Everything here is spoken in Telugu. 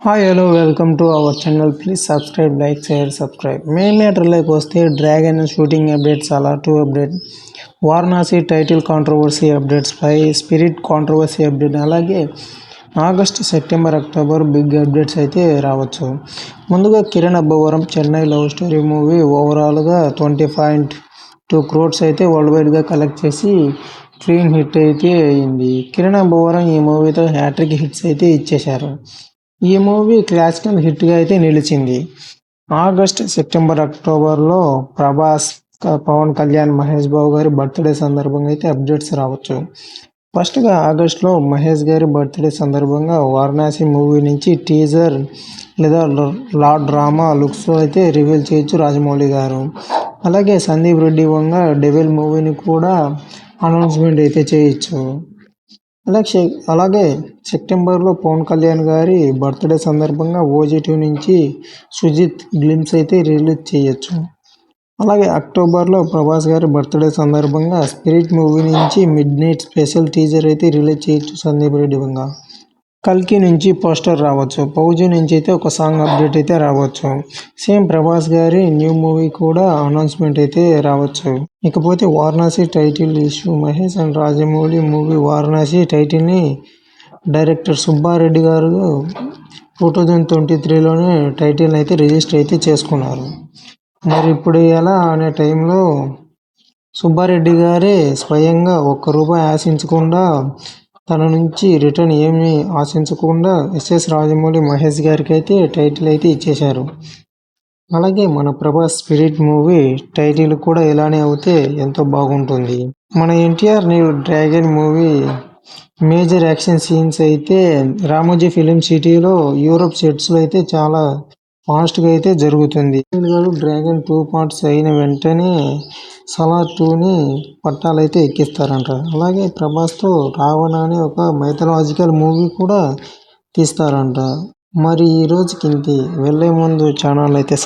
Hi hello welcome to our channel. Please subscribe, like, share, subscribe. Main మ్యాటర్లోకి వస్తే డ్రాగన్ షూటింగ్ అప్డేట్స్, అలా two update, Varanasi title controversy updates, spirit controversy update, అలాగే August, September, October big updates అయితే రావచ్చు. ముందుగా Kiran Abbavaram Chennai love story movie ఓవరాల్గా 20.2 crores అయితే వరల్డ్ వైడ్గా కలెక్ట్ చేసి క్లీన్ హిట్ అయితే అయింది. కిరణ్ అబ్బవరం ఈ మూవీతో హ్యాట్రిక్ హిట్స్ అయితే ఇచ్చేశారు. ఈ మూవీ క్లాసికల్ హిట్గా అయితే నిలిచింది. ఆగస్ట్, సెప్టెంబర్, అక్టోబర్లో ప్రభాస్, పవన్ కళ్యాణ్, మహేష్ బాబు గారి బర్త్డే సందర్భంగా అయితే అప్డేట్స్ రావచ్చు. ఫస్ట్గా ఆగస్ట్లో మహేష్ గారి బర్త్డే సందర్భంగా వారణాసి మూవీ నుంచి టీజర్ లేదా లా డ్రామా లుక్స్లో అయితే రివీల్ చేయొచ్చు రాజమౌళి గారు. అలాగే సందీప్ రెడ్డి వంగ డెవిల్ మూవీని కూడా అనౌన్స్మెంట్ అయితే చేయొచ్చు. అలాగే సెప్టెంబర్లో పవన్ కళ్యాణ్ గారి బర్త్డే సందర్భంగా ఓజీ2 నుంచి సుజిత్ గ్లిమ్స్ అయితే రిలీజ్ చేయొచ్చు. అలాగే అక్టోబర్లో ప్రభాస్ గారి బర్త్డే సందర్భంగా స్పిరిట్ మూవీ నుంచి మిడ్ నైట్ స్పెషల్ టీజర్ అయితే రిలీజ్ చేయొచ్చు సందీప్ రెడ్డి వంగ. కల్కి నుంచి పోస్టర్ రావచ్చు. ఫౌజీ నుంచి అయితే ఒక సాంగ్ అప్డేట్ అయితే రావచ్చు. సేమ్ ప్రభాస్ గారి న్యూ మూవీ కూడా అనౌన్స్మెంట్ అయితే రావచ్చు. ఇకపోతే Varanasi title issue, Mahesh and Rajamouli movie Varanasi టైటిల్ని డైరెక్టర్ సుబ్బారెడ్డి గారు 2023లోనే టైటిల్ అయితే రిజిస్టర్ అయితే చేసుకున్నారు. మరి ఇప్పుడు ఎలా అనే టైంలో సుబ్బారెడ్డి గారే స్వయంగా ₹1 ఆశించకుండా, తన నుంచి రిటర్న్ ఏమీ ఆశించకుండా ఎస్ఎస్ రాజమౌళి మహేష్ గారికి అయితే టైటిల్ అయితే ఇచ్చేశారు. అలాగే మన ప్రభాస్ స్పిరిట్ మూవీ టైటిల్ కూడా ఇలానే అవుతే ఎంతో బాగుంటుంది. మన NTR new dragon movie major action scenes అయితే రామోజీ ఫిలిం సిటీలో యూరోప్ సెట్స్లో అయితే చాలా ఫాస్ట్గా అయితే జరుగుతుంది. డ్రాగన్ 2 parts అయిన వెంటనే సలార్ 2ని పట్టాలైతే ఎక్కిస్తారంట. అలాగే ప్రభాస్తో రావణ అనే ఒక మైథలాజికల్ మూవీ కూడా తీస్తారంట. మరి ఈ రోజుకి ఇంతే. వెళ్ళే ముందు ఛానల్ అయితే